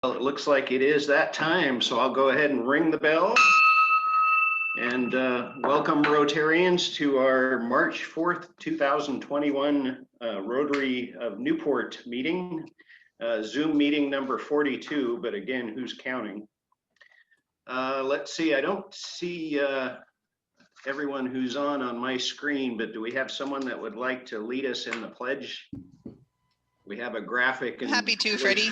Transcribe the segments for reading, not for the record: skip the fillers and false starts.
Well, it looks like it is that time, so I'll go ahead and ring the bell. And welcome Rotarians to our March 4th, 2021 Rotary of Newport meeting, Zoom meeting number 42, but again, who's counting? Let's see, I don't see everyone who's on my screen, but do we have someone that would like to lead us in the pledge? We have a graphic. And happy to, Freddie.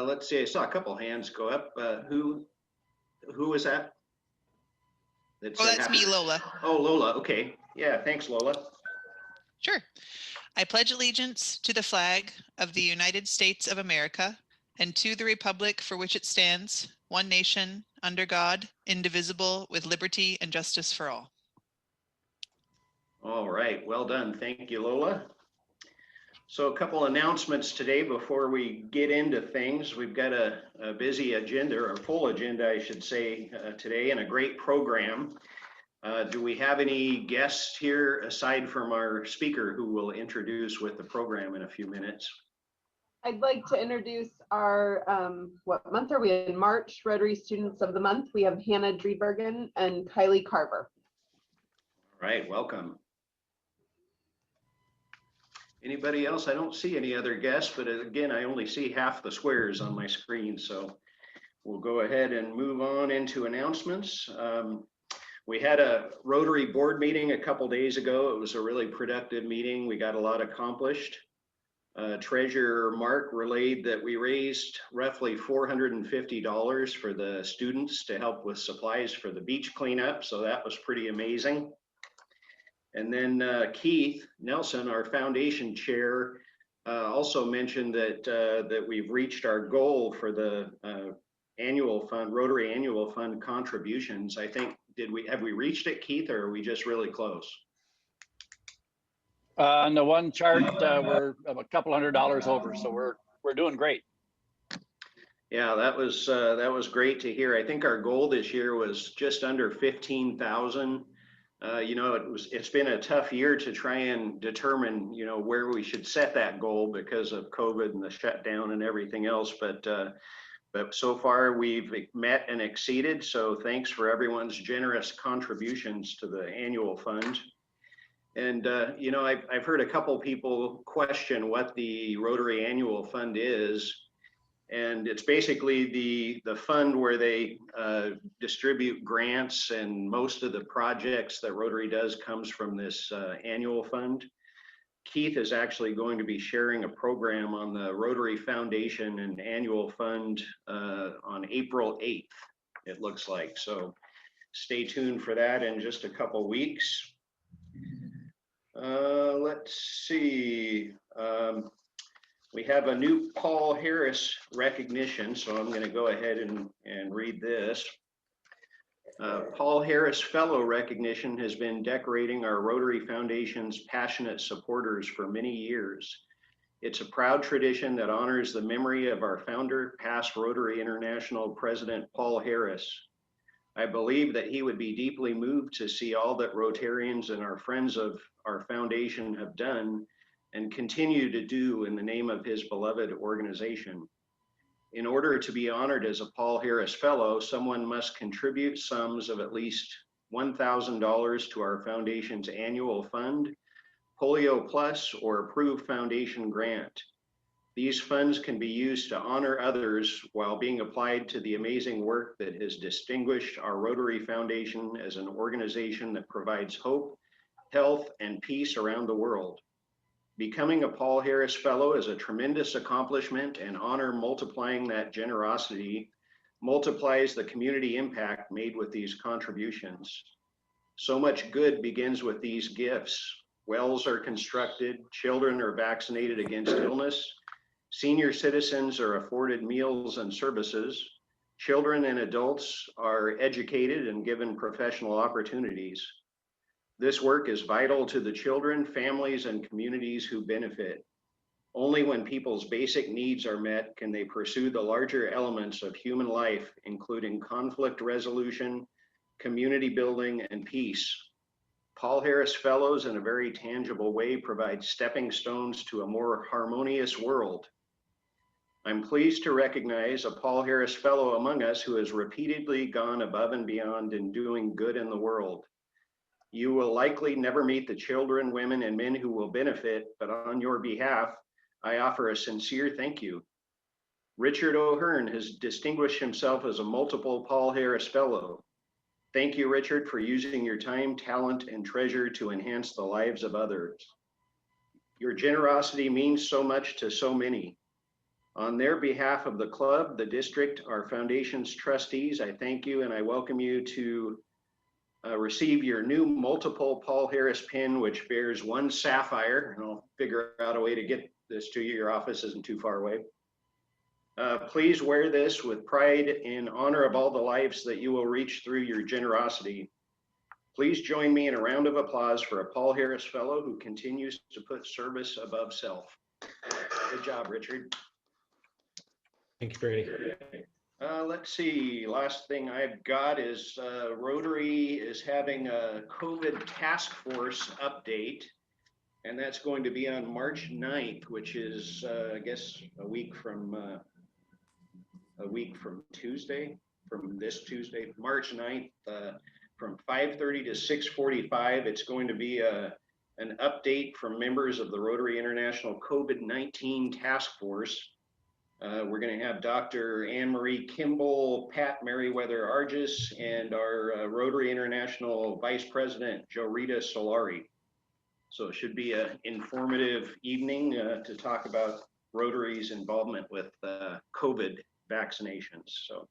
Let's see, I saw a couple hands go up. Who was that? That's me, Lola. Oh, Lola, okay. Yeah, thanks, Lola. Sure. I pledge allegiance to the flag of the United States of America and to the republic for which it stands, one nation, under God, indivisible, with liberty and justice for all. All right, well done. Thank you, Lola. So a couple announcements today before we get into things. We've got a busy agenda, or full agenda, I should say, today, and a great program. Do we have any guests here aside from our speaker who will introduce with the program in a few minutes? I'd like to introduce our, what month are we in? March Rotary Students of the Month. We have Hannah Driebergen and Kylie Carver. All right, welcome. Anybody else? I don't see any other guests, but again, I only see half the squares on my screen. So we'll go ahead and move on into announcements. We had a Rotary board meeting a couple days ago. It was a really productive meeting. We got a lot accomplished. Treasurer Mark relayed that we raised roughly $450 for the students to help with supplies for the beach cleanup. So that was pretty amazing. And then Keith Nelson, our foundation chair, also mentioned that we've reached our goal for the annual fund, Rotary annual fund contributions. I think, have we reached it, Keith, or are we just really close? On the one chart, we're a couple $100 over, so we're doing great. Yeah, that was great to hear. I think our goal this year was just under 15,000. You know, it's been a tough year to try and determine, you know, where we should set that goal because of COVID and the shutdown and everything else. But so far we've met and exceeded. So thanks for everyone's generous contributions to the annual fund. And you know, I've heard a couple people question what the Rotary Annual Fund is. And it's basically the fund where they distribute grants, and most of the projects that Rotary does comes from this annual fund. Keith is actually going to be sharing a program on the Rotary Foundation and Annual Fund on April 8th, it looks like. So stay tuned for that in just a couple weeks. Let's see. We have a new Paul Harris recognition, so I'm going to go ahead and read this. Paul Harris Fellow recognition has been decorating our Rotary Foundation's passionate supporters for many years. It's a proud tradition that honors the memory of our founder, past Rotary International President Paul Harris. I believe that he would be deeply moved to see all that Rotarians and our friends of our foundation have done and continue to do in the name of his beloved organization. In order to be honored as a Paul Harris Fellow, someone must contribute sums of at least $1,000 to our foundation's annual fund, Polio Plus, or approved foundation grant. These funds can be used to honor others while being applied to the amazing work that has distinguished our Rotary Foundation as an organization that provides hope, health, and peace around the world. Becoming a Paul Harris Fellow is a tremendous accomplishment, and honor multiplying that generosity multiplies the community impact made with these contributions. So much good begins with these gifts. Wells are constructed, children are vaccinated against illness, senior citizens are afforded meals and services, children and adults are educated and given professional opportunities. This work is vital to the children, families, and communities who benefit. Only when people's basic needs are met can they pursue the larger elements of human life, including conflict resolution, community building, and peace. Paul Harris Fellows, in a very tangible way, provide stepping stones to a more harmonious world. I'm pleased to recognize a Paul Harris Fellow among us who has repeatedly gone above and beyond in doing good in the world. You will likely never meet the children, women, and men who will benefit, but on your behalf, I offer a sincere thank you. Richard O'Hearn has distinguished himself as a multiple Paul Harris Fellow. Thank you, Richard, for using your time, talent, and treasure to enhance the lives of others. Your generosity means so much to so many. On their behalf of the club, the district, our foundation's trustees, I thank you and I welcome you to receive your new multiple Paul Harris pin, which bears one sapphire. And I'll figure out a way to get this to you. Your office isn't too far away. Please wear this with pride in honor of all the lives that you will reach through your generosity. Please join me in a round of applause for a Paul Harris Fellow who continues to put service above self. Good job, Richard. Thank you, Brady. Let's see, last thing I've got is Rotary is having a COVID task force update. And that's going to be on March 9th, which is, I guess, a week from Tuesday, from this Tuesday, March 9th, from 5:30 to 6:45. It's going to be an update from members of the Rotary International COVID-19 Task Force. We're going to have Dr. Anne-Marie Kimball, Pat Merriweather-Argis, and our Rotary International Vice President, Jorita Solari. So it should be an informative evening to talk about Rotary's involvement with COVID vaccinations. So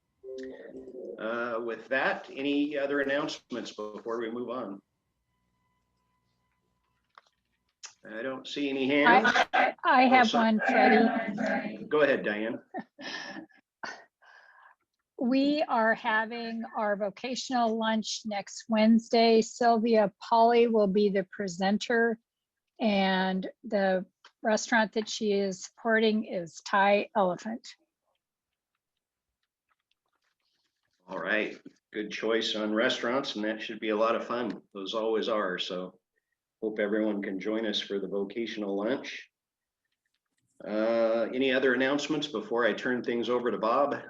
with that, any other announcements before we move on? I don't see any hands. I have one, Freddie. Go ahead, Diane. We are having our vocational lunch next Wednesday. Sylvia Polly will be the presenter, and the restaurant that she is supporting is Thai Elephant. All right, good choice on restaurants, and that should be a lot of fun. Those always are. So hope everyone can join us for the vocational lunch. Any other announcements before I turn things over to Bob?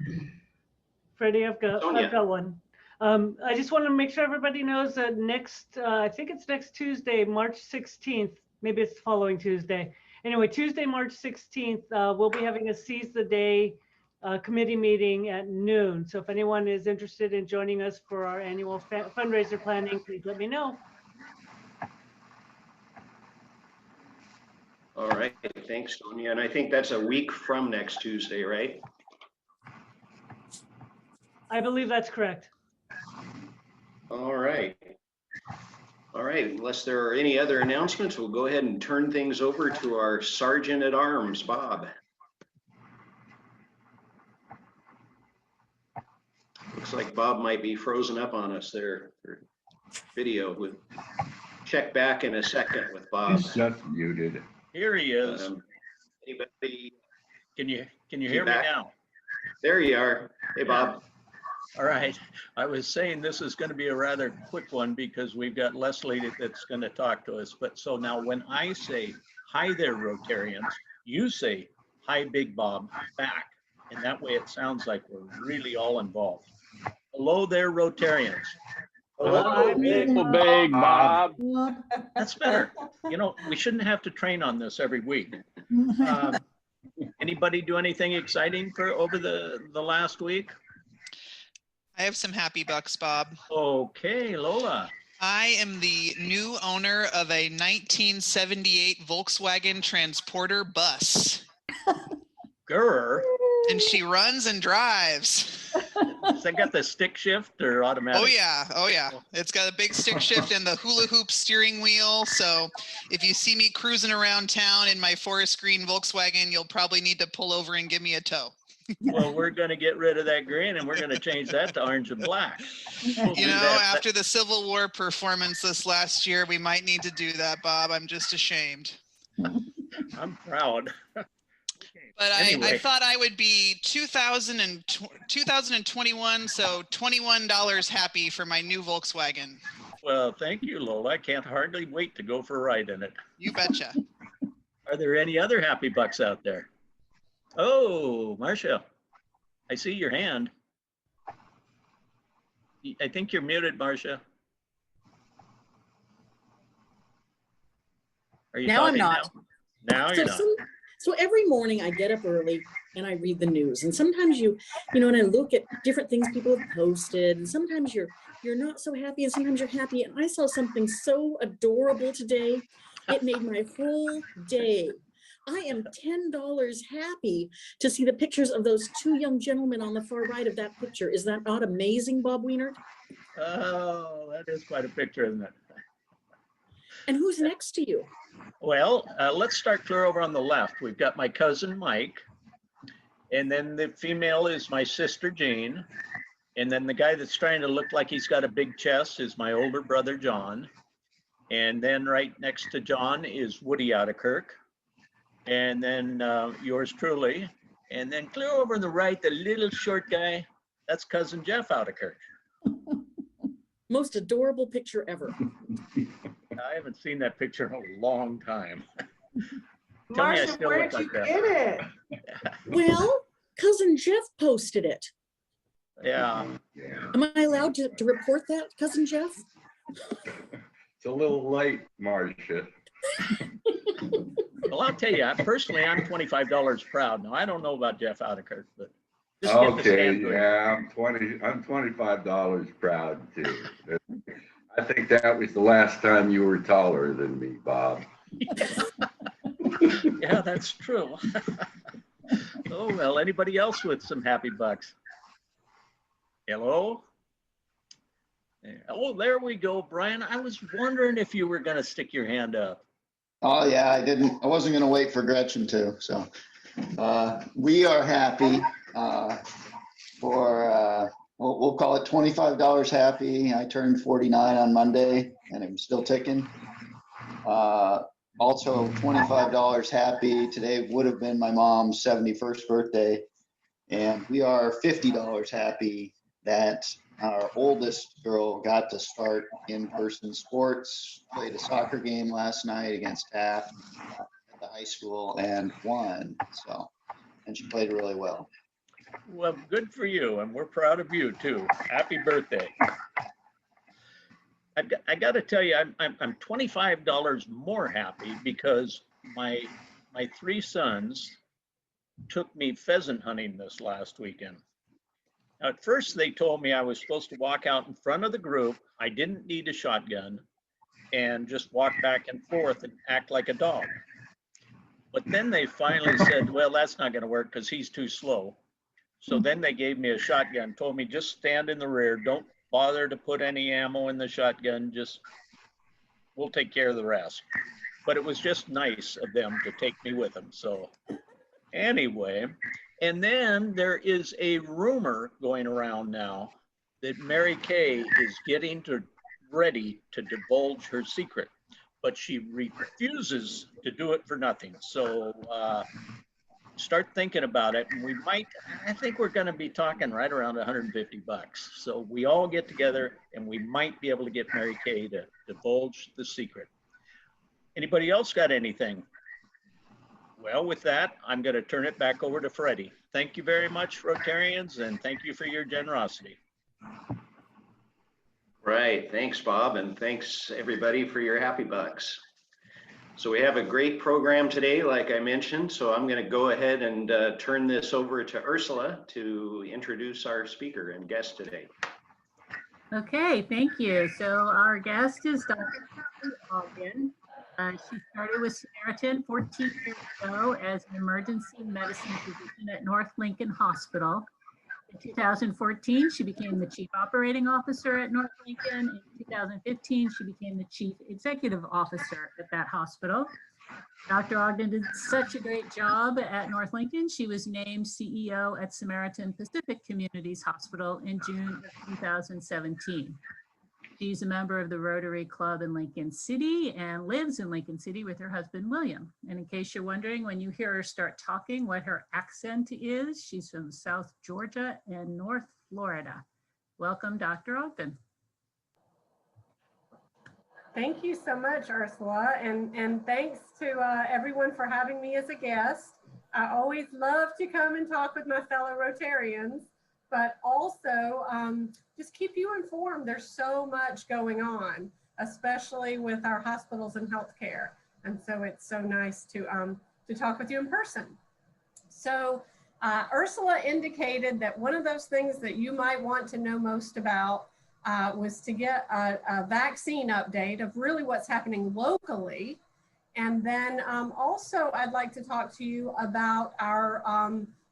Freddie, I've Sonia. got one. I just want to make sure everybody knows that next, I think it's next Tuesday, March 16th, maybe it's the following Tuesday. Anyway, Tuesday, March 16th, we'll be having a Seize the Day committee meeting at noon. So if anyone is interested in joining us for our annual fundraiser planning, please let me know. All right, thanks, Sonia. And I think that's a week from next Tuesday, right? I believe that's correct. All right. All right, unless there are any other announcements, we'll go ahead and turn things over to our Sergeant at Arms, Bob. Looks like Bob might be frozen up on us there for video. We'll check back in a second with Bob. He's just muted. Here he is. Anybody? Can you hear me now? There you are. Hey, Bob. All right. I was saying this is going to be a rather quick one because we've got Lesley that's going to talk to us. But so now when I say, hi there, Rotarians, you say, hi, Big Bob, back. And that way it sounds like we're really all involved. Hello there, Rotarians. Hello, Big Bob. That's better. You know, we shouldn't have to train on this every week. Anybody do anything exciting for over the last week? I have some happy bucks, Bob. Okay, Lola. I am the new owner of a 1978 Volkswagen Transporter bus. Grr. And she runs and drives. Does that got the stick shift or automatic? Oh yeah, oh yeah. It's got a big stick shift and the hula hoop steering wheel. So if you see me cruising around town in my forest green Volkswagen, you'll probably need to pull over and give me a tow. Well, we're going to get rid of that green and we're going to change that to orange and black. We'll you know, after the Civil War performance this last year, we might need to do that, Bob. I'm just ashamed. I'm proud. But Anyway. I thought I would be 2021, so $21 happy for my new Volkswagen. Well, thank you, Lola. I can't hardly wait to go for a ride in it. You betcha. Are there any other happy bucks out there? Oh, Marcia, I see your hand. I think you're muted, Marcia. Are you Now I'm talking not. now? Now you're not. So every morning I get up early and I read the news, and sometimes and I look at different things people have posted, and sometimes you're not so happy and sometimes you're happy. And I saw something so adorable today. It made my whole day. I am $10 happy to see the pictures of those two young gentlemen on the far right of that picture. Is that not amazing, Bob Wienert? Oh, that is quite a picture, isn't it? And who's next to you? Well, let's start clear over on the left. We've got my cousin Mike, and then the female is my sister Jean, and then the guy that's trying to look like he's got a big chest is my older brother John, and then right next to John is Woody Outterkirk, and then yours truly, and then clear over on the right, the little short guy, that's cousin Jeff Outterkirk. Most adorable picture ever. I haven't seen that picture in a long time. Tell me I Marcia, still where look did you like that. get it? Well, cousin Jeff posted it. Yeah. Am I allowed to report that, cousin Jeff? It's a little late, Marcia. Well, I'll tell you, personally, I'm $25 proud. Now, I don't know about Jeff Outterkirk, but just get the Okay, stand to it. yeah, I'm $25 proud too. I think that was the last time you were taller than me, Bob. Yeah, that's true. Oh, well, anybody else with some happy bucks? Hello? Oh, there we go, Brian. I was wondering if you were going to stick your hand up. Oh, yeah, I wasn't going to wait for Gretchen to. So we are happy for, we'll call it $25 happy. I turned 49 on Monday and I'm still ticking. Also $25 happy. Today would have been my mom's 71st birthday. And we are $50 happy that our oldest girl got to start in-person sports, played a soccer game last night against Taft at the high school and won. So, and she played really well. Well, good for you. And we're proud of you too. Happy birthday. I got to tell you, I'm $25 more happy because my three sons took me pheasant hunting this last weekend. Now, at first, they told me I was supposed to walk out in front of the group. I didn't need a shotgun and just walk back and forth and act like a dog. But then they finally said, well, that's not going to work because he's too slow. So then they gave me a shotgun, told me just stand in the rear. Don't bother to put any ammo in the shotgun. Just, we'll take care of the rest. But it was just nice of them to take me with them. So anyway, and then there is a rumor going around now that Mary Kay is getting ready to divulge her secret, but she refuses to do it for nothing. So start thinking about it. And I think we're going to be talking right around 150 bucks. So we all get together and we might be able to get Mary Kay to divulge the secret. Anybody else got anything? Well, with that, I'm going to turn it back over to Freddie. Thank you very much, Rotarians, and thank you for your generosity. Right. Thanks, Bob. And thanks, everybody, for your happy bucks. So we have a great program today, like I mentioned. So I'm going to go ahead and turn this over to Ursula to introduce our speaker and guest today. Okay, thank you. So our guest is Dr. Ogden. She started with Samaritan 14 years ago as an emergency medicine physician at North Lincoln Hospital. In 2014, she became the chief operating officer at North Lincoln. In 2015, she became the chief executive officer at that hospital. Dr. Ogden did such a great job at North Lincoln. She was named CEO at Samaritan Pacific Communities Hospital in June of 2017. She's a member of the Rotary Club in Lincoln City and lives in Lincoln City with her husband, William. And in case you're wondering, when you hear her start talking, what her accent is, she's from South Georgia and North Florida. Welcome, Dr. Ogden. Thank you so much, Ursula, and thanks to everyone for having me as a guest. I always love to come and talk with my fellow Rotarians, but also just keep you informed. There's so much going on, especially with our hospitals and healthcare. And so it's so nice to talk with you in person. So Ursula indicated that one of those things that you might want to know most about was to get a vaccine update of really what's happening locally. And then also I'd like to talk to you about our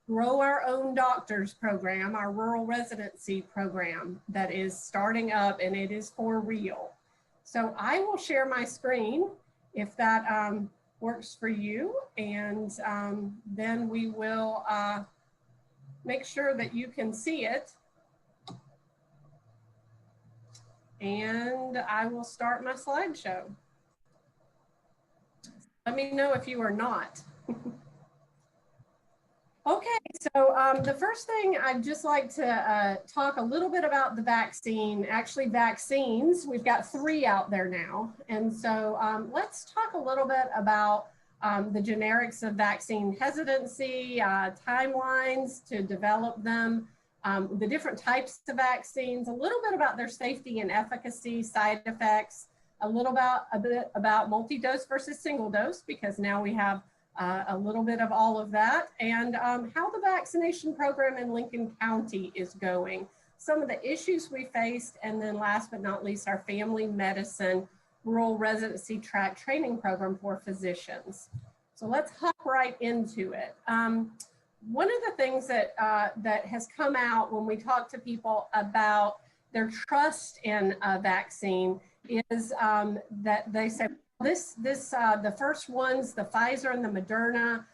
Grow Our Own Doctors program, our rural residency program that is starting up, and it is for real. So I will share my screen if that works for you. And then we will make sure that you can see it. And I will start my slideshow. Let me know if you are not. Okay, so the first thing I'd just like to talk a little bit about the vaccine, actually vaccines. We've got 3 out there now. And so let's talk a little bit about the generics of vaccine hesitancy, timelines to develop them, the different types of vaccines, a little bit about their safety and efficacy, side effects, a bit about multi-dose versus single dose, because now we have a little bit of all of that, and how the vaccination program in Lincoln County is going, some of the issues we faced, and then last but not least, our family medicine rural residency track training program for physicians. So let's hop right into it. One of the things that has come out when we talk to people about their trust in a vaccine is that they say, the first ones, the Pfizer and the Moderna,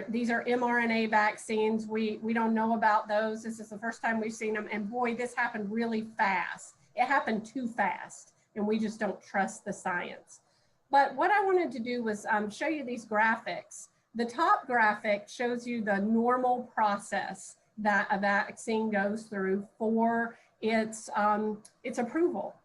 these are mRNA vaccines. We don't know about those. This is the first time we've seen them. And boy, this happened really fast. It happened too fast, and we just don't trust the science. But what I wanted to do was show you these graphics. The top graphic shows you the normal process that a vaccine goes through for its approval,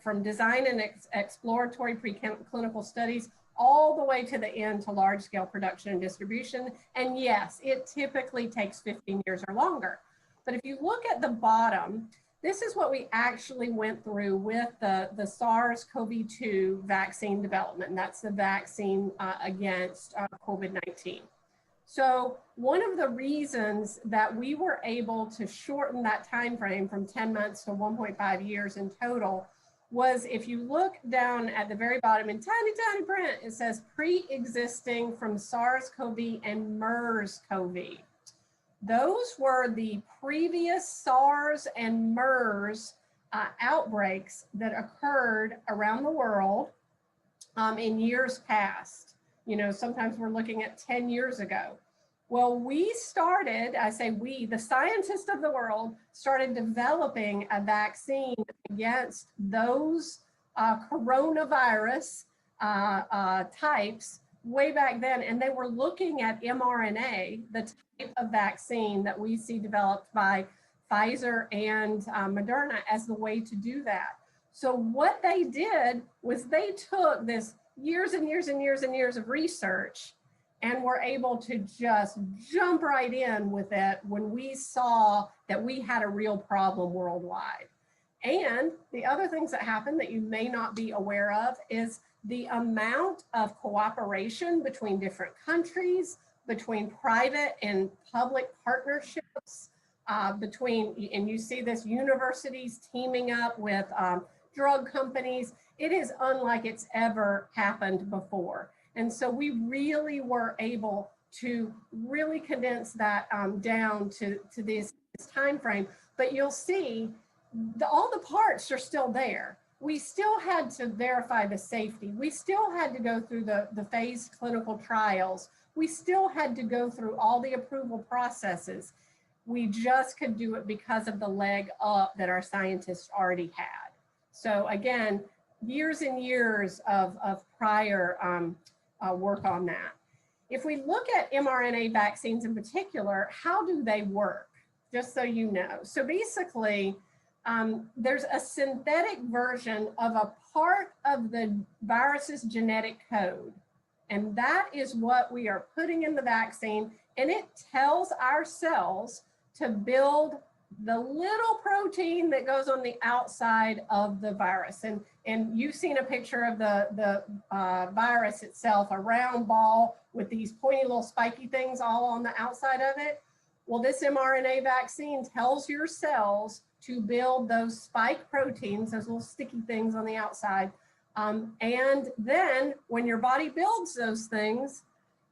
from design and exploratory preclinical studies all the way to the end to large-scale production and distribution. And yes, it typically takes 15 years or longer. But if you look at the bottom, this is what we actually went through with the SARS-CoV-2 vaccine development. And that's the vaccine against COVID-19. So one of the reasons that we were able to shorten that time frame from 10 months to 1.5 years in total was, if you look down at the very bottom in tiny, tiny print, it says pre-existing from SARS-CoV and MERS-CoV. Those were the previous SARS and MERS outbreaks that occurred around the world in years past. You know, sometimes we're looking at 10 years ago. Well, we started, I say we, the scientists of the world started developing a vaccine against those coronavirus types way back then. And they were looking at mRNA, the type of vaccine that we see developed by Pfizer and Moderna, as the way to do that. So what they did was they took this years and years and years and years of research and were able to just jump right in with it when we saw that we had a real problem worldwide. And the other things that happen that you may not be aware of is the amount of cooperation between different countries, between private and public partnerships, and you see this, universities teaming up with drug companies. It is unlike it's ever happened before. And so we really were able to really condense that down to this time frame. But you'll see all the parts are still there. We still had to verify the safety. We still had to go through the phased clinical trials. We still had to go through all the approval processes. We just could do it because of the leg up that our scientists already had. So again, years and years of prior work on that. If we look at mRNA vaccines in particular, how do they work? Just so you know. So basically, there's a synthetic version of a part of the virus's genetic code. And that is what we are putting in the vaccine. And it tells our cells to build the little protein that goes on the outside of the virus. And you've seen a picture of the virus itself, a round ball with these pointy little spiky things all on the outside of it. Well, this mRNA vaccine tells your cells to build those spike proteins, those little sticky things on the outside. And then when your body builds those things,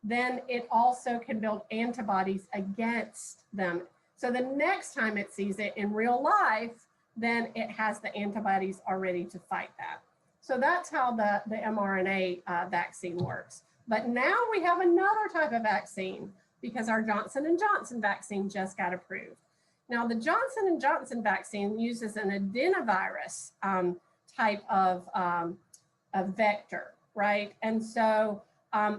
then it also can build antibodies against them. So the next time it sees it in real life, then it has the antibodies already to fight that. So that's how the mRNA vaccine works. But now we have another type of vaccine because our Johnson & Johnson vaccine just got approved. Now the Johnson & Johnson vaccine uses an adenovirus type of vector, right? And so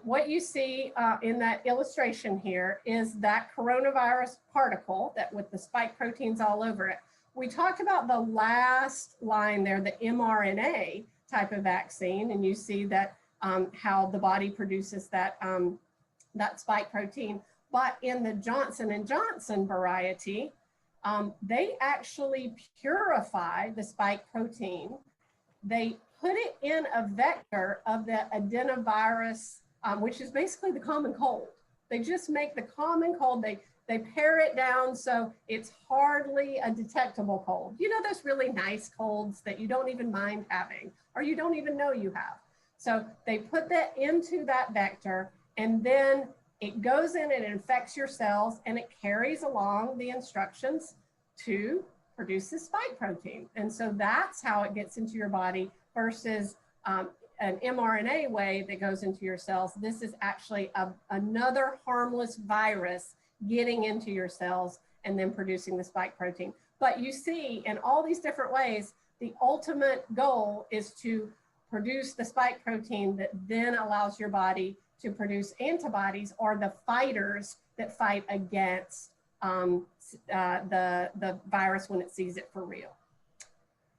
what you see in that illustration here is that coronavirus particle that with the spike proteins all over it. We talked about the last line there, the mRNA type of vaccine, and you see that how the body produces that, that spike protein. But in the Johnson & Johnson variety, they actually purify the spike protein. They put it in a vector of the adenovirus, which is basically the common cold. They just make the common cold, they pare it down so it's hardly a detectable cold. You know, those really nice colds that you don't even mind having, or you don't even know you have. So they put that into that vector, and then it goes in and infects your cells, and it carries along the instructions to produce the spike protein. And so that's how it gets into your body versus an mRNA way that goes into your cells. This is actually another harmless virus getting into your cells and then producing the spike protein. But you see in all these different ways, the ultimate goal is to produce the spike protein that then allows your body to produce antibodies, or the fighters that fight against the virus when it sees it for real.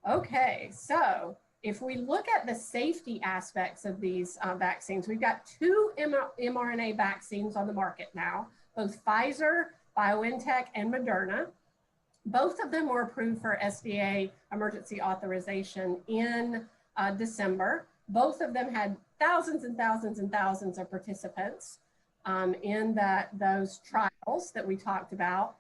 Okay, so if we look at the safety aspects of these vaccines, we've got two mRNA vaccines on the market now, both Pfizer, BioNTech, and Moderna. Both of them were approved for SDA emergency authorization in December. Both of them had thousands and thousands and thousands of participants in those trials that we talked about.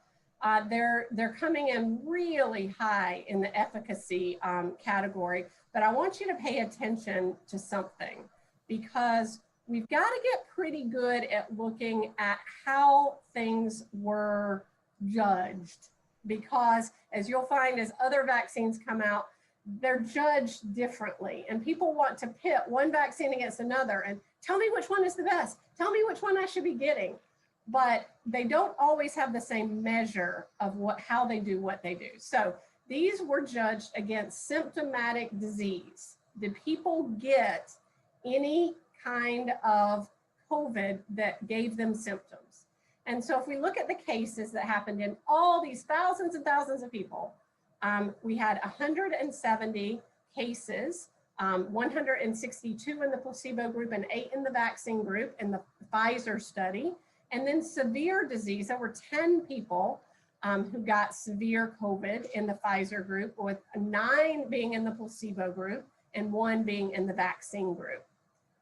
They're coming in really high in the efficacy category, but I want you to pay attention to something, because we've got to get pretty good at looking at how things were judged, because as you'll find as other vaccines come out, they're judged differently, and people want to pit one vaccine against another and tell me which one is the best, tell me which one I should be getting. But they don't always have the same measure of how they do what they do. So these were judged against symptomatic disease. Did people get any kind of COVID that gave them symptoms? And so if we look at the cases that happened in all these thousands and thousands of people, we had 170 cases, 162 in the placebo group and 8 in the vaccine group in the Pfizer study. And then severe disease, there were 10 people who got severe COVID in the Pfizer group, with 9 being in the placebo group and 1 being in the vaccine group.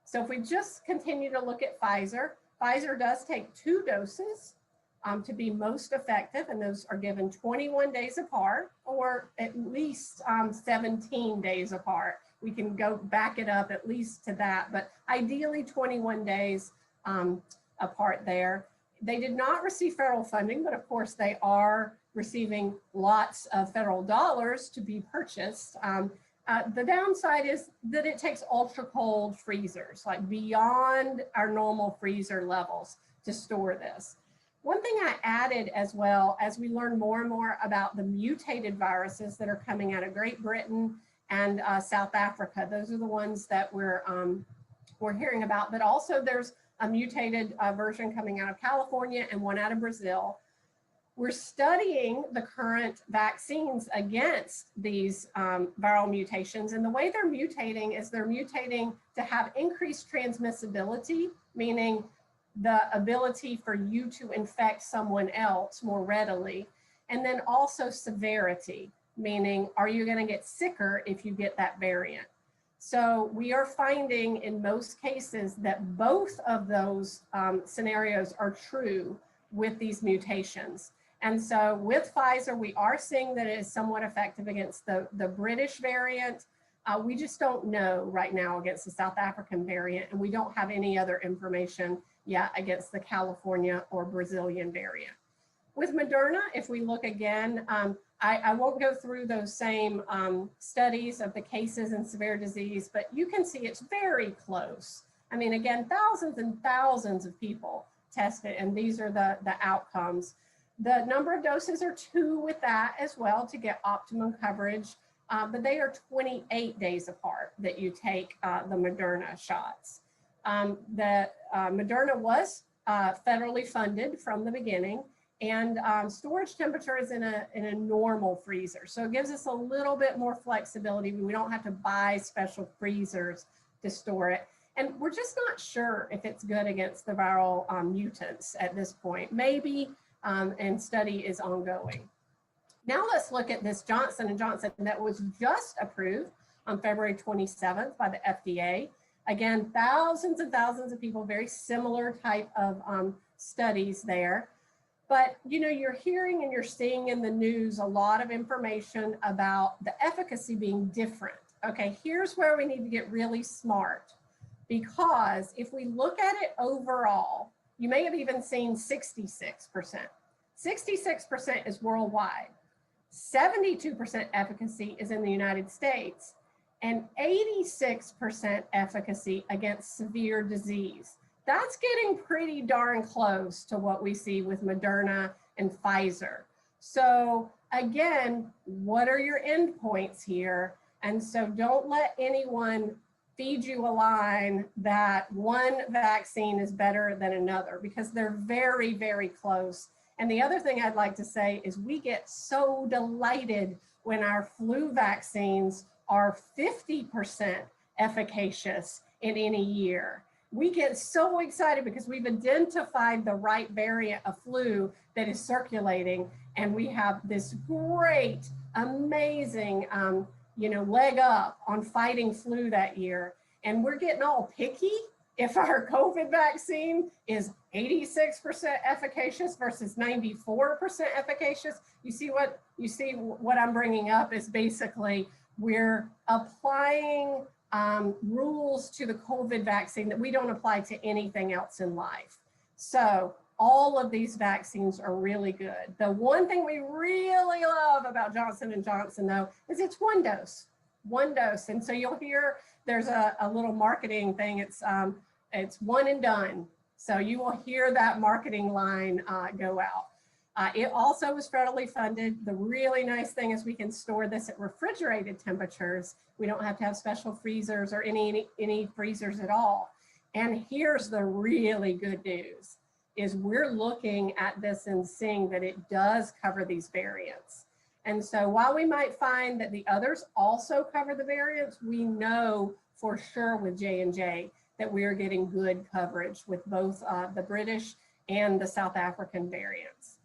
So if we just continue to look at Pfizer, Pfizer does take 2 doses to be most effective, and those are given 21 days apart, or at least 17 days apart. We can go back it up at least to that, but ideally 21 days apart there. They did not receive federal funding, but of course they are receiving lots of federal dollars to be purchased. The downside is that it takes ultra cold freezers, like beyond our normal freezer levels, to store this. One thing I added as well, as we learn more and more about the mutated viruses that are coming out of Great Britain and South Africa, those are the ones that we're hearing about, but also there's a mutated version coming out of California and one out of Brazil. We're studying the current vaccines against these viral mutations. And the way they're mutating is they're mutating to have increased transmissibility, meaning the ability for you to infect someone else more readily. And then also severity, meaning are you going to get sicker if you get that variant? So we are finding in most cases that both of those scenarios are true with these mutations. And so with Pfizer, we are seeing that it is somewhat effective against the British variant. We just don't know right now against the South African variant, and we don't have any other information yet against the California or Brazilian variant. With Moderna, if we look again, I won't go through those same studies of the cases and severe disease, but you can see it's very close. I mean, again, thousands and thousands of people tested, and these are the outcomes. The number of doses are 2 with that as well to get optimum coverage, but they are 28 days apart that you take the Moderna shots. Moderna was federally funded from the beginning, and storage temperature is in a normal freezer. So it gives us a little bit more flexibility. We don't have to buy special freezers to store it. And we're just not sure if it's good against the viral mutants at this point. Maybe, and study is ongoing. Now let's look at this Johnson & Johnson that was just approved on February 27th by the FDA. Again, thousands and thousands of people, very similar type of studies there. But you know, you're hearing and you're seeing in the news a lot of information about the efficacy being different. Okay, here's where we need to get really smart, because if we look at it overall, you may have even seen 66%. 66% is worldwide. 72% efficacy is in the United States, and 86% efficacy against severe disease. That's getting pretty darn close to what we see with Moderna and Pfizer. So again, what are your endpoints here? And so don't let anyone feed you a line that one vaccine is better than another, because they're very, very close. And the other thing I'd like to say is we get so delighted when our flu vaccines are 50% efficacious in any year. We get so excited because we've identified the right variant of flu that is circulating, and we have this great, amazing, leg up on fighting flu that year. And we're getting all picky if our COVID vaccine is 86% efficacious versus 94% efficacious. You see what I'm bringing up is basically we're applying rules to the COVID vaccine that we don't apply to anything else in life. So all of these vaccines are really good. The one thing we really love about Johnson & Johnson, though, is it's one dose. And so you'll hear there's a little marketing thing. It's one and done. So you will hear that marketing line go out. It also was federally funded. The really nice thing is we can store this at refrigerated temperatures. We don't have to have special freezers or any freezers at all. And here's the really good news, is we're looking at this and seeing that it does cover these variants. And so while we might find that the others also cover the variants, we know for sure with J&J that we are getting good coverage with both the British and the South African variants.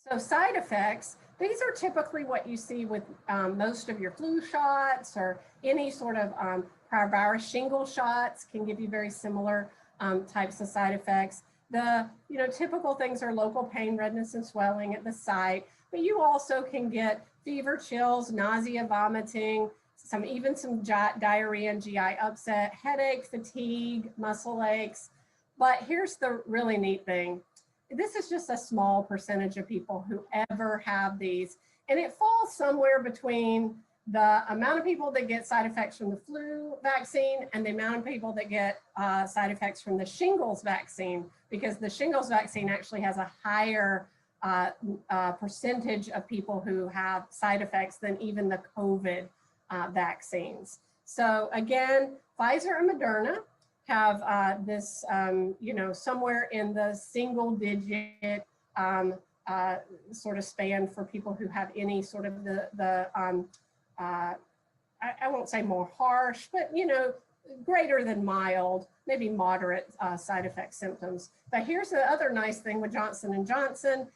So side effects, these are typically what you see with most of your flu shots or any sort of prior virus. Shingle shots can give you very similar types of side effects. The typical things are local pain, redness, and swelling at the site, but you also can get fever, chills, nausea, vomiting, even some diarrhea and GI upset, headache, fatigue, muscle aches. But here's the really neat thing. This is just a small percentage of people who ever have these, and it falls somewhere between the amount of people that get side effects from the flu vaccine and the amount of people that get side effects from the shingles vaccine, because the shingles vaccine actually has a higher percentage of people who have side effects than even the COVID vaccines. So again, Pfizer and Moderna have this, somewhere in the single digit sort of span for people who have any sort of I won't say more harsh, but greater than mild, maybe moderate side effect symptoms. But here's the other nice thing with Johnson & Johnson,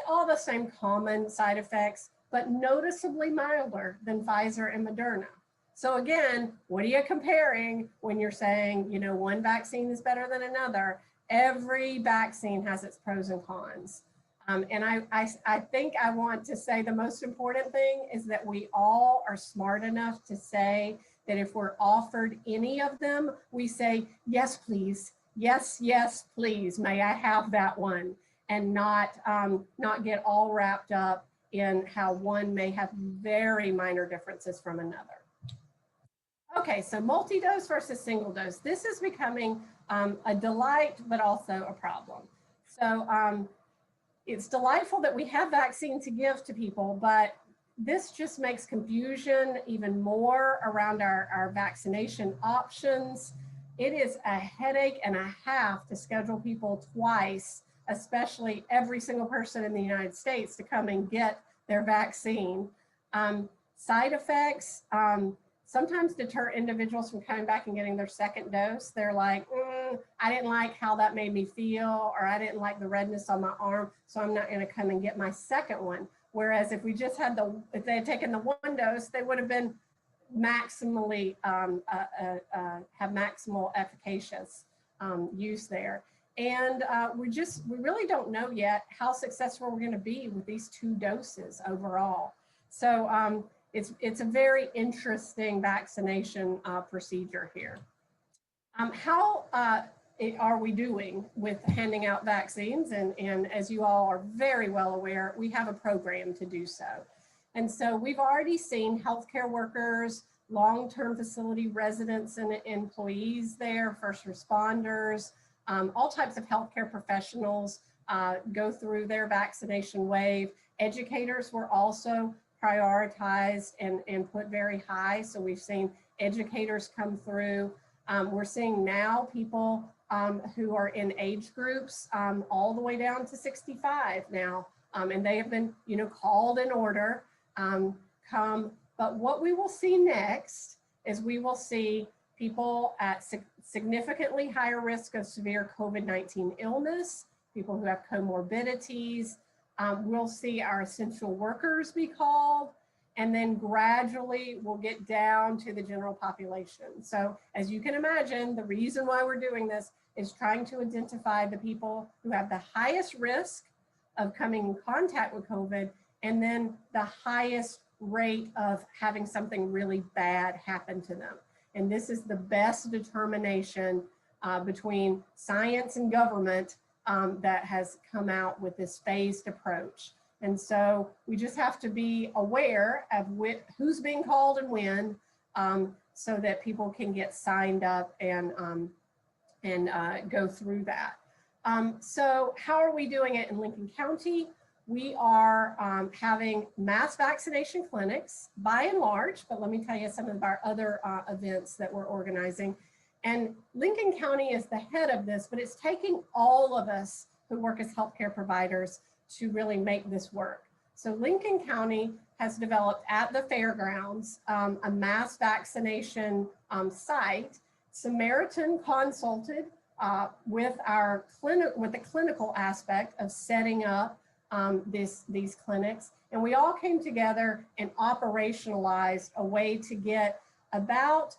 all the same common side effects, but noticeably milder than Pfizer and Moderna. So again, what are you comparing when you're saying, one vaccine is better than another? Every vaccine has its pros and cons. And I think I want to say the most important thing is that we all are smart enough to say that if we're offered any of them, we say, yes, please. Yes, yes, please. May I have that one? And not get all wrapped up in how one may have very minor differences from another. Okay, so multi-dose versus single dose. This is becoming a delight, but also a problem. So it's delightful that we have vaccine to give to people, but this just makes confusion even more around our vaccination options. It is a headache and a half to schedule people twice, especially every single person in the United States to come and get their vaccine. Side effects sometimes deter individuals from coming back and getting their second dose. They're like, I didn't like how that made me feel, or I didn't like the redness on my arm, so I'm not going to come and get my second one. Whereas if we just had if they had taken the one dose, they would have been maximally, have maximal efficacious use there. And we really don't know yet how successful we're going to be with these 2 doses overall. So it's a very interesting vaccination procedure here. How are we doing with handing out vaccines? And as you all are very well aware, we have a program to do so. And so we've already seen healthcare workers, long-term facility residents and employees there, first responders, all types of healthcare professionals go through their vaccination wave. Educators were also prioritized and put very high. So we've seen educators come through. We're seeing now people who are in age groups all the way down to 65 now, and they have been, called in order come. But what we will see next is we will see people at significantly higher risk of severe COVID-19 illness, people who have comorbidities. We'll see our essential workers be called, and then gradually we'll get down to the general population. So as you can imagine, the reason why we're doing this is trying to identify the people who have the highest risk of coming in contact with COVID, and then the highest rate of having something really bad happen to them. And this is the best determination between science and government that has come out with this phased approach. And so we just have to be aware of who's being called and when, so that people can get signed up and go through that. So how are we doing it in Lincoln County? We are having mass vaccination clinics by and large, but let me tell you some of our other events that we're organizing. And Lincoln County is the head of this, but it's taking all of us who work as healthcare providers to really make this work. So Lincoln County has developed at the fairgrounds a mass vaccination site. Samaritan consulted with the clinical aspect of setting up these clinics, and we all came together and operationalized a way to get about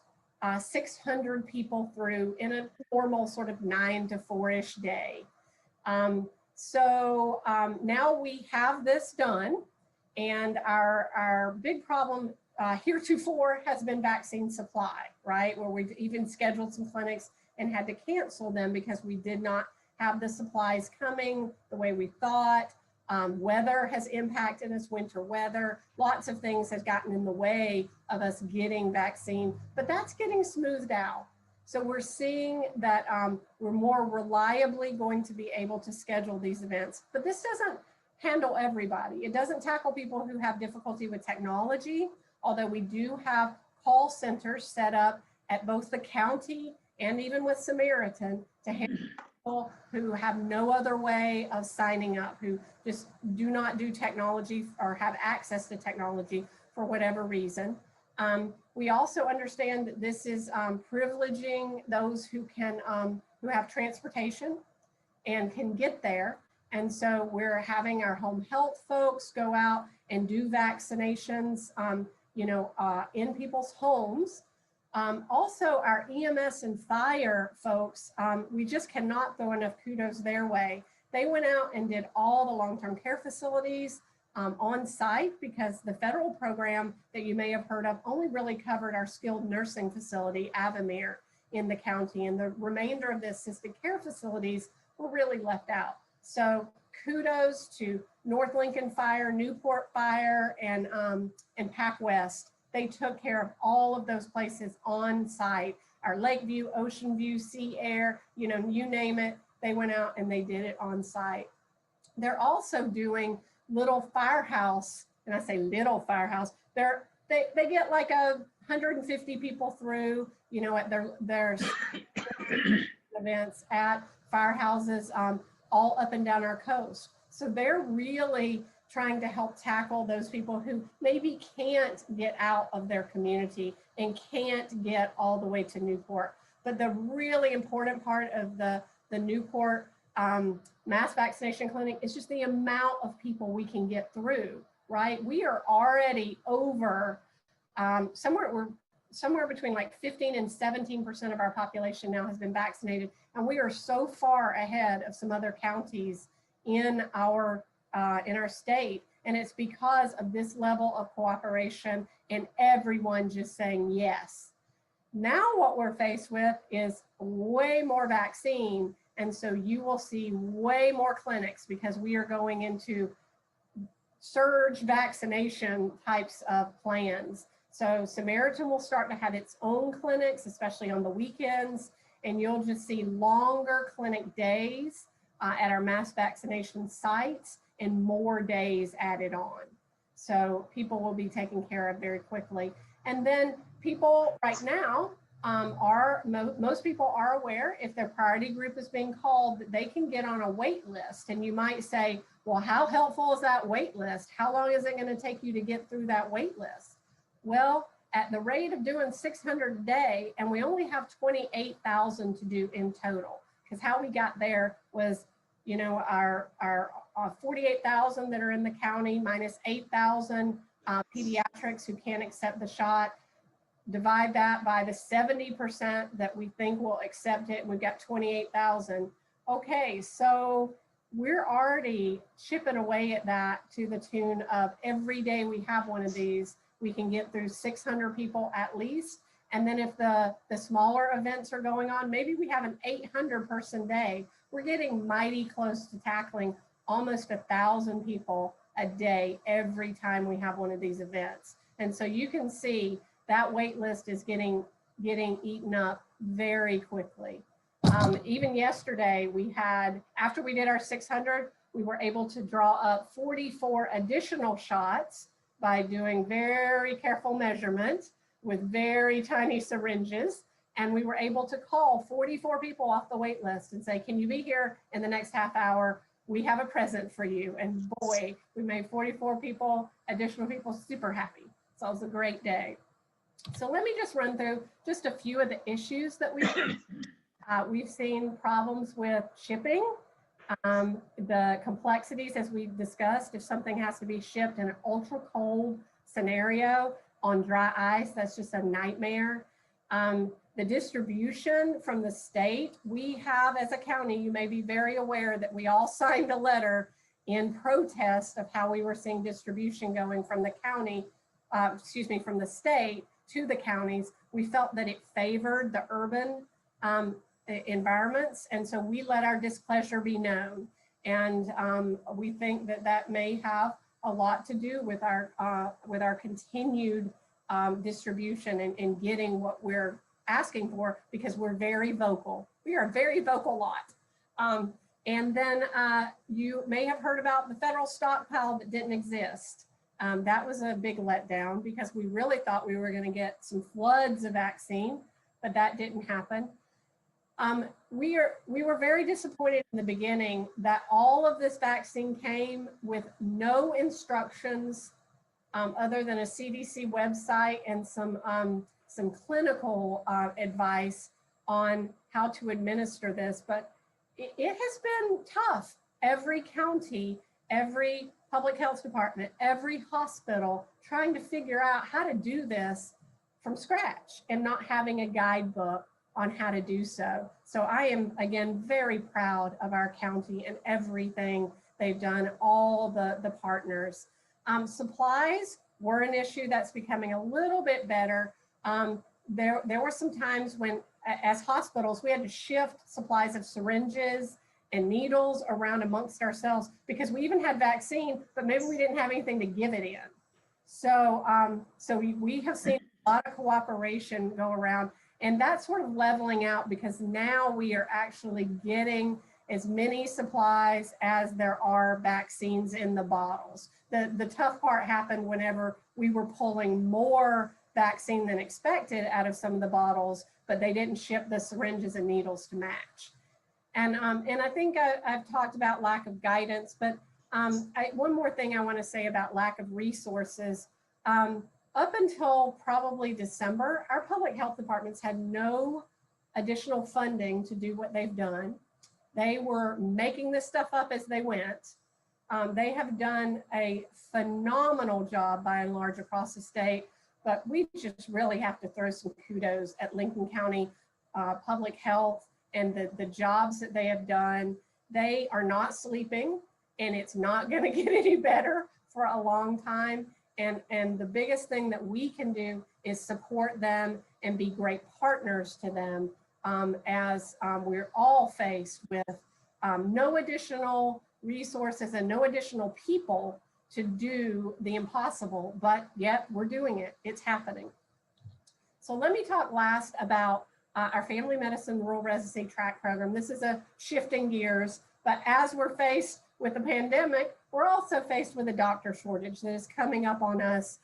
600 people through in a normal sort of 9 to 4-ish day. So now we have this done, and our big problem heretofore has been vaccine supply, right? Where we've even scheduled some clinics and had to cancel them because we did not have the supplies coming the way we thought. Weather has impacted us, winter weather. Lots of things have gotten in the way of us getting vaccine, but that's getting smoothed out. So we're seeing that we're more reliably going to be able to schedule these events. But this doesn't handle everybody. It doesn't tackle people who have difficulty with technology, although we do have call centers set up at both the county and even with Samaritan to handle people who have no other way of signing up, who just do not do technology or have access to technology for whatever reason. We also understand that this is privileging those who can, who have transportation and can get there. And so we're having our home health folks go out and do vaccinations, in people's homes. Also, our EMS and fire folks, we just cannot throw enough kudos their way. They went out and did all the long-term care facilities on site, because the federal program that you may have heard of only really covered our skilled nursing facility, Avamere, in the county, and the remainder of the assisted care facilities were really left out. So kudos to North Lincoln Fire, Newport Fire, and Pac West. They took care of all of those places on site. Our Lakeview, Ocean View, Sea Air, you name it, they went out and they did it on site. They're also doing little firehouse, and I say little firehouse, they get like 150 people through, at their events at firehouses all up and down our coast. So they're really trying to help tackle those people who maybe can't get out of their community and can't get all the way to Newport. But the really important part of the Newport mass vaccination clinic is just the amount of people we can get through, right? We are already over somewhere between like 15 and 17% of our population now has been vaccinated. And we are so far ahead of some other counties in our state. And it's because of this level of cooperation and everyone just saying yes. Now what we're faced with is way more vaccine. And so you will see way more clinics, because we are going into surge vaccination types of plans. So Samaritan will start to have its own clinics, especially on the weekends, and you'll just see longer clinic days at our mass vaccination sites and more days added on. So people will be taken care of very quickly. And then people right now most people are aware, if their priority group is being called, that they can get on a wait list. And you might say, well, how helpful is that wait list? How long is it going to take you to get through that wait list? Well, at the rate of doing 600 a day, and we only have 28,000 to do in total, because how we got there was, our 48,000 that are in the county minus 8,000 pediatrics who can't accept the shot. Divide that by the 70% that we think will accept it, and we've got 28,000. Okay, so we're already chipping away at that to the tune of every day we have one of these, we can get through 600 people at least. And then if the smaller events are going on, maybe we have an 800 person day. We're getting mighty close to tackling almost 1,000 people a day every time we have one of these events. And so you can see that wait list is getting eaten up very quickly. Even yesterday, we had, after we did our 600, we were able to draw up 44 additional shots by doing very careful measurement with very tiny syringes. And we were able to call 44 people off the wait list and say, can you be here in the next half hour? We have a present for you. And boy, we made 44 people, additional people, super happy. So it was a great day. So let me just run through just a few of the issues that we've seen problems with shipping, the complexities as we discussed. If something has to be shipped in an ultra cold scenario on dry ice, that's just a nightmare. The distribution from the state, we have as a county, you may be very aware that we all signed a letter in protest of how we were seeing distribution going from the county, from the state to the counties. We felt that it favored the urban environments. And so we let our displeasure be known. And we think that that may have a lot to do with our continued distribution and getting what we're asking for, because we're very vocal. We are a very vocal lot. And then you may have heard about the federal stockpile that didn't exist. That was a big letdown, because we really thought we were going to get some floods of vaccine, but that didn't happen. We were very disappointed in the beginning that all of this vaccine came with no instructions other than a CDC website and some clinical advice on how to administer this. But it has been tough. Every county, every public health department, every hospital trying to figure out how to do this from scratch and not having a guidebook on how to do so. So I am, again, very proud of our county and everything they've done, all the partners. Supplies were an issue that's becoming a little bit better. There were some times when, as hospitals, we had to shift supplies of syringes and needles around amongst ourselves because we even had vaccine, but maybe we didn't have anything to give it in. So, we have seen a lot of cooperation go around, and that's sort of leveling out because now we are actually getting as many supplies as there are vaccines in the bottles. The tough part happened whenever we were pulling more vaccine than expected out of some of the bottles, but they didn't ship the syringes and needles to match. And I think I've talked about lack of guidance, but one more thing I want to say about lack of resources. Up until probably December, our public health departments had no additional funding to do what they've done. They were making this stuff up as they went. They have done a phenomenal job by and large across the state, but we just really have to throw some kudos at Lincoln County Public Health and the jobs that they have done. They are not sleeping, and it's not going to get any better for a long time. And the biggest thing that we can do is support them and be great partners to them as we're all faced with no additional resources and no additional people to do the impossible, but yet we're doing it. It's happening. So let me talk last about our family medicine rural residency track program. This is a shifting gears, but as we're faced with the pandemic, we're also faced with a doctor shortage that is coming up on us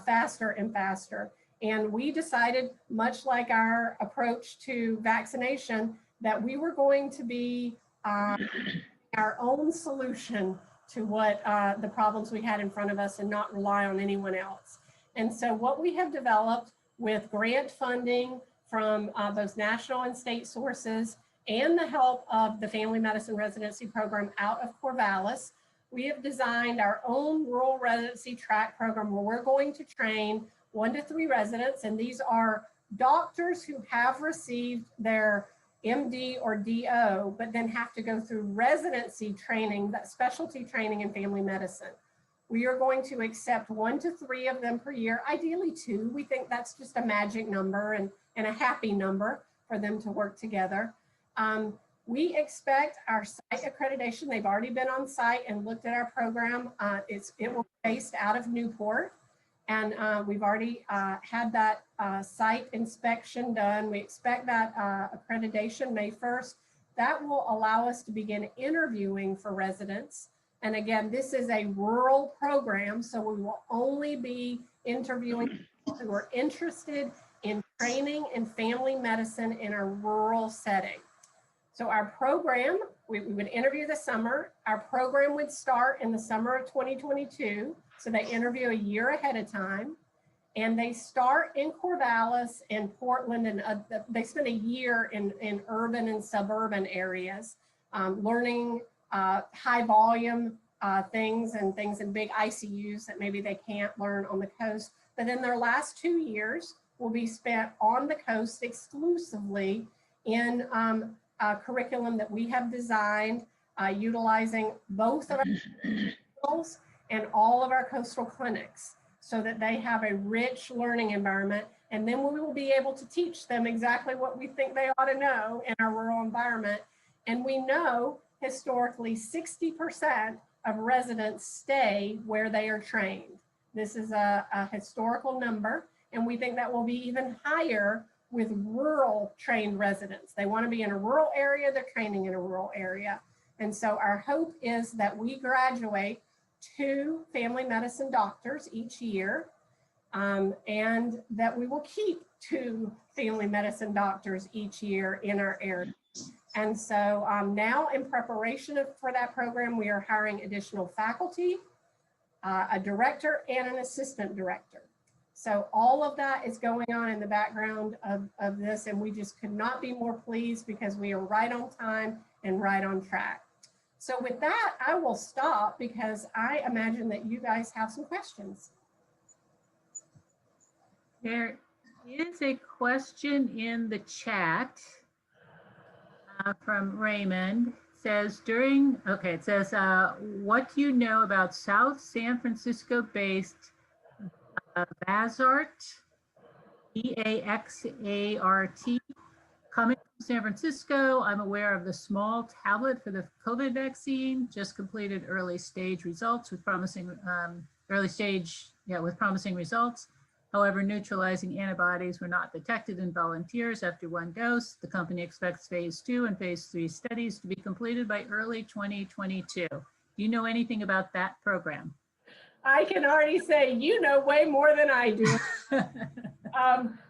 faster and faster. And we decided, much like our approach to vaccination, that we were going to be our own solution to what the problems we had in front of us and not rely on anyone else. And so what we have developed with grant funding from both national and state sources and the help of the Family Medicine Residency Program out of Corvallis, we have designed our own rural residency track program where we're going to train 1 to 3 residents, and these are doctors who have received their MD or DO, but then have to go through residency training, that specialty training in family medicine. We are going to accept 1 to 3 of them per year, ideally 2. We think that's just a magic number and a happy number for them to work together. We expect our site accreditation. They've already been on site and looked at our program. It will be based out of Newport, and we've already had that site inspection done. We expect that accreditation May 1st. That will allow us to begin interviewing for residents. And again, this is a rural program, so we will only be interviewing people who are interested in training in family medicine in a rural setting. So our program, we would interview this summer. Our program would start in the summer of 2022. So they interview a year ahead of time. And they start in Corvallis and Portland, and they spend a year in urban and suburban areas, learning high volume things and things in big ICUs that maybe they can't learn on the coast. But then their last 2 years will be spent on the coast exclusively in curriculum that we have designed utilizing both of our schools and all of our coastal clinics so that they have a rich learning environment. And then we will be able to teach them exactly what we think they ought to know in our rural environment. And we know historically 60% of residents stay where they are trained. This is a historical number, and we think that will be even higher with rural trained residents. They want to be in a rural area, they're training in a rural area. And so our hope is that we graduate 2 family medicine doctors each year, and that we will keep 2 family medicine doctors each year in our area. And so now in preparation for that program, we are hiring additional faculty, a director and an assistant director. So all of that is going on in the background of this, and we just could not be more pleased because we are right on time and right on track. So with that, I will stop because I imagine that you guys have some questions. There is a question in the chat from Raymond. Says it says, what do you know about South San Francisco-based Vaxart, Vaxart, coming from San Francisco? I'm aware of the small tablet for the COVID vaccine, just completed early stage results with promising promising results. However, neutralizing antibodies were not detected in volunteers after one dose. The company expects phase 2 and phase 3 studies to be completed by early 2022. Do you know anything about that program? I can already say you know way more than I do.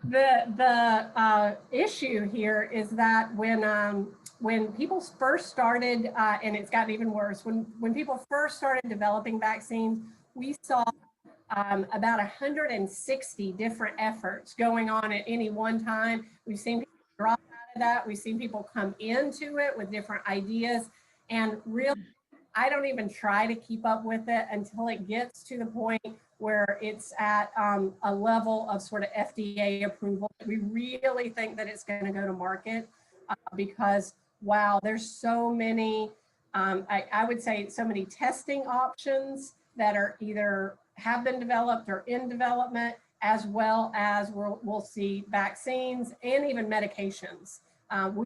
The issue here is that when people first started, and it's gotten even worse, when people first started developing vaccines, we saw about 160 different efforts going on at any one time. We've seen people drop out of that. We've seen people come into it with different ideas, and really, I don't even try to keep up with it until it gets to the point where it's at a level of sort of FDA approval. We really think that it's going to go to market because, wow, there's so many, I would say so many testing options that are either have been developed or in development, as well as we'll see vaccines and even medications.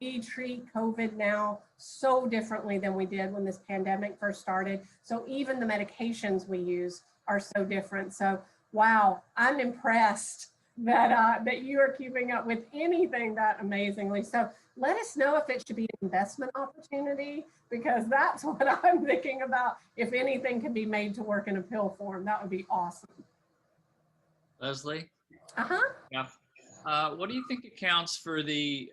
We treat COVID now so differently than we did when this pandemic first started. So even the medications we use are so different. So, wow, I'm impressed that that you are keeping up with anything that amazingly. So let us know if it should be an investment opportunity, because that's what I'm thinking about. If anything can be made to work in a pill form, that would be awesome. Leslie? Uh-huh. Yeah. What do you think accounts for the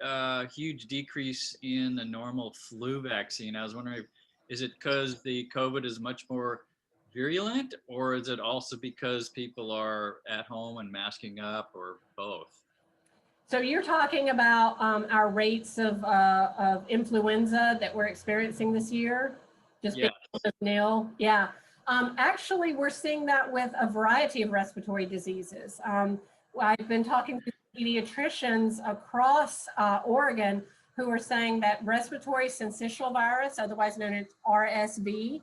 huge decrease in the normal flu vaccine? I was wondering, is it because the COVID is much more virulent, or is it also because people are at home and masking up, or both? So you're talking about our rates of influenza that we're experiencing this year? Just yeah. nil? Yeah. Actually, we're seeing that with a variety of respiratory diseases. I've been talking to pediatricians across Oregon who are saying that respiratory syncytial virus, otherwise known as RSV,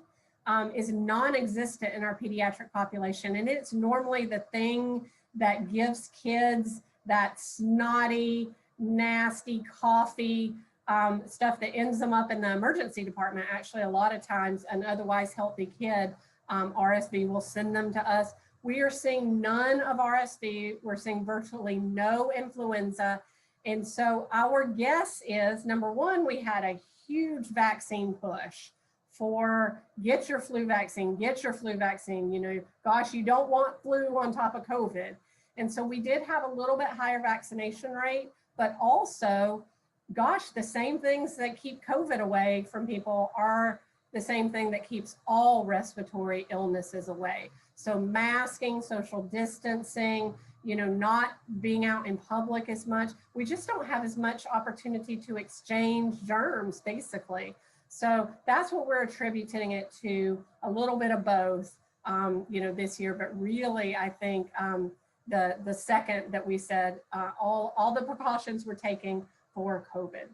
is non-existent in our pediatric population. And it's normally the thing that gives kids that snotty, nasty, coughy stuff that ends them up in the emergency department. Actually, a lot of times an otherwise healthy kid, RSV will send them to us. We are seeing none of RSV. We're seeing virtually no influenza. And so our guess is, number one, we had a huge vaccine push for get your flu vaccine, get your flu vaccine. You know, gosh, you don't want flu on top of COVID. And so we did have a little bit higher vaccination rate, but also, gosh, the same things that keep COVID away from people are the same thing that keeps all respiratory illnesses away. So masking, social distancing, you know, not being out in public as much. We just don't have as much opportunity to exchange germs, basically. So that's what we're attributing it to, a little bit of both, you know, this year. But really, I think the second that we said, all the precautions we're taking for COVID.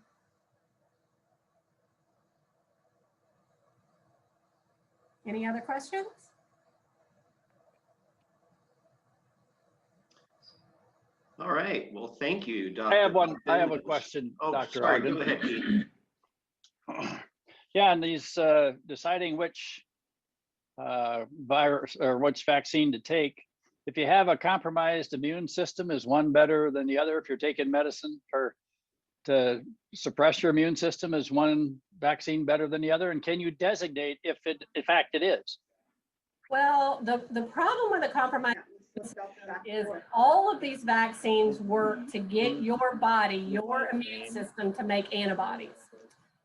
Any other questions? All right. Well, thank you, Dr. I have a question, Oh, Dr. sorry. Ogden. Go ahead, Pete. Yeah, and these deciding which virus or which vaccine to take. If you have a compromised immune system, is one better than the other? If you're taking medicine to suppress your immune system, is one vaccine better than the other? And can you designate if it, in fact, it is? Well, the problem with a compromised is all of these vaccines work to get your body, your immune system, to make antibodies.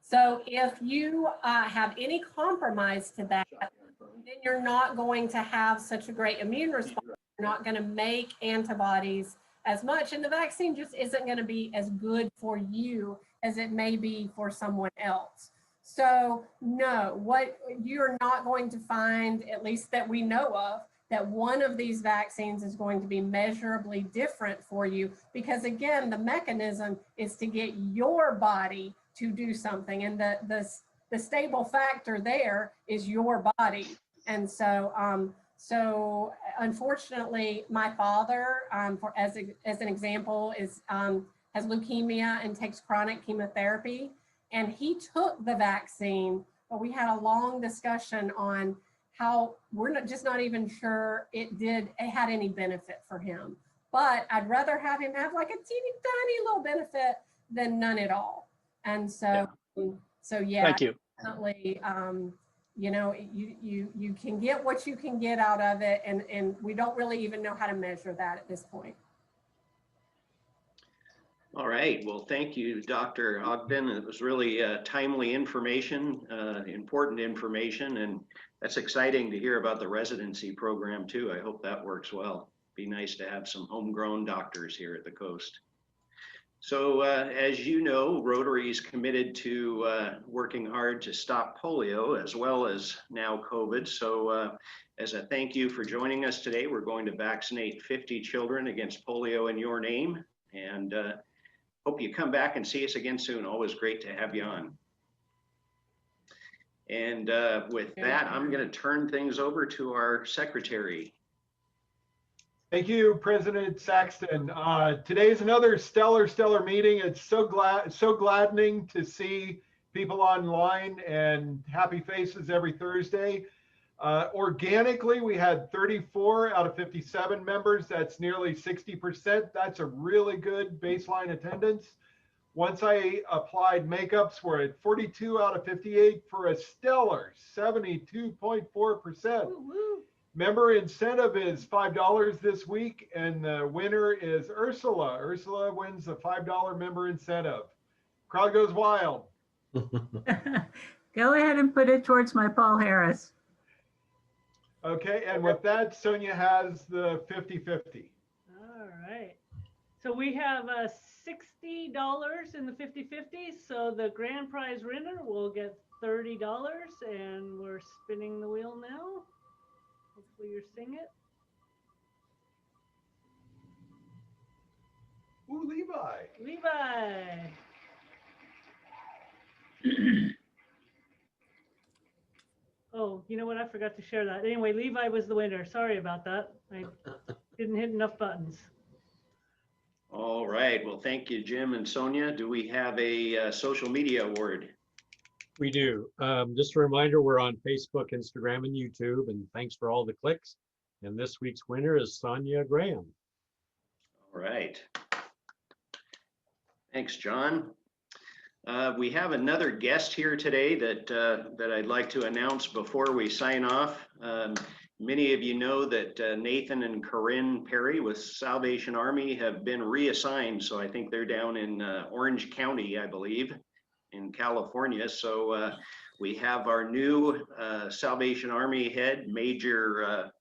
So if you have any compromise to that, then you're not going to have such a great immune response. You're not going to make antibodies as much, and the vaccine just isn't going to be as good for you as it may be for someone else. So no, what you're not going to find, at least that we know of, that one of these vaccines is going to be measurably different for you, because again, the mechanism is to get your body to do something, and the stable factor there is your body. And so so unfortunately, my father, as an example, has leukemia and takes chronic chemotherapy, and he took the vaccine, but we had a long discussion on how we're not even sure it had any benefit for him. But I'd rather have him have like a teeny tiny little benefit than none at all. And so, yeah, Thank you. definitely, you know, you can get what you can get out of it, and we don't really even know how to measure that at this point. All right, well, thank you, Dr. Ogden. It was really timely information, important information, and that's exciting to hear about the residency program too. I hope that works well. Be nice to have some homegrown doctors here at the coast. So as you know, Rotary is committed to working hard to stop polio as well as now COVID. So as a thank you for joining us today, we're going to vaccinate 50 children against polio in your name, and hope you come back and see us again soon. Always great to have you on. And with that, I'm going to turn things over to our secretary. Thank you, President Saxton. Today's another stellar meeting. It's so gladdening to see people online and happy faces every Thursday. Organically, we had 34 out of 57 members. That's nearly 60%. That's a really good baseline attendance. Once I applied makeups, we're at 42 out of 58 for a stellar 72.4%. Member incentive is $5 this week, and the winner is Ursula. Ursula wins the $5 member incentive. Crowd goes wild. Go ahead and put it towards my Paul Harris. Okay, and with that, Sonia has the 50-50. All right. So we have $60 in the 50-50. So the grand prize winner will get $30, and we're spinning the wheel now. Hopefully you're seeing it. Ooh, Levi. Levi. Oh, you know what? I forgot to share that. Anyway, Levi was the winner. Sorry about that. I didn't hit enough buttons. All right. Well, thank you, Jim and Sonia. Do we have a social media award? We do. Just a reminder, we're on Facebook, Instagram, and YouTube, and thanks for all the clicks. And this week's winner is Sonia Graham. All right. Thanks, John. We have another guest here today that I'd like to announce before we sign off. Many of you know that Nathan and Corinne Perry with Salvation Army have been reassigned. So I think they're down in Orange County, I believe, in California. So we have our new Salvation Army head, Major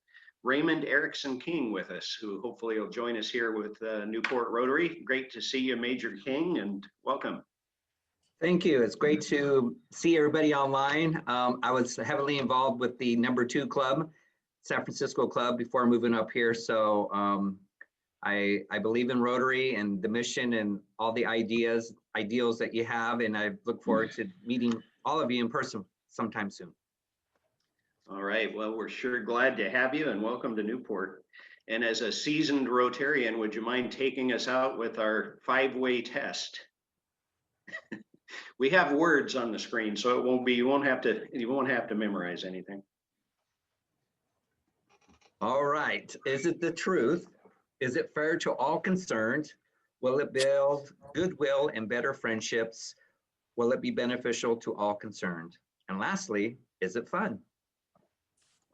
Raymond Erickson King, with us, who hopefully will join us here with Newport Rotary. Great to see you, Major King, and welcome. Thank you. It's great to see everybody online. I was heavily involved with the #2 club, San Francisco club, before moving up here. So I believe in Rotary and the mission and all the ideals that you have. And I look forward to meeting all of you in person sometime soon. All right. Well, we're sure glad to have you, and welcome to Newport. And as a seasoned Rotarian, would you mind taking us out with our 5-way test? We have words on the screen, so it won't be, you won't have to memorize anything. All right. Is it the truth? Is it fair to all concerned? Will it build goodwill and better friendships? Will it be beneficial to all concerned? And lastly, is it fun?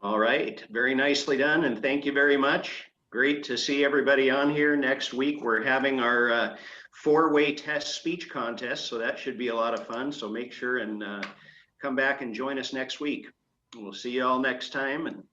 All right. Very nicely done, and thank you very much. Great to see everybody on here. Next week, we're having our four-way test speech contest. So that should be a lot of fun. So make sure and come back and join us next week. We'll see you all next time. And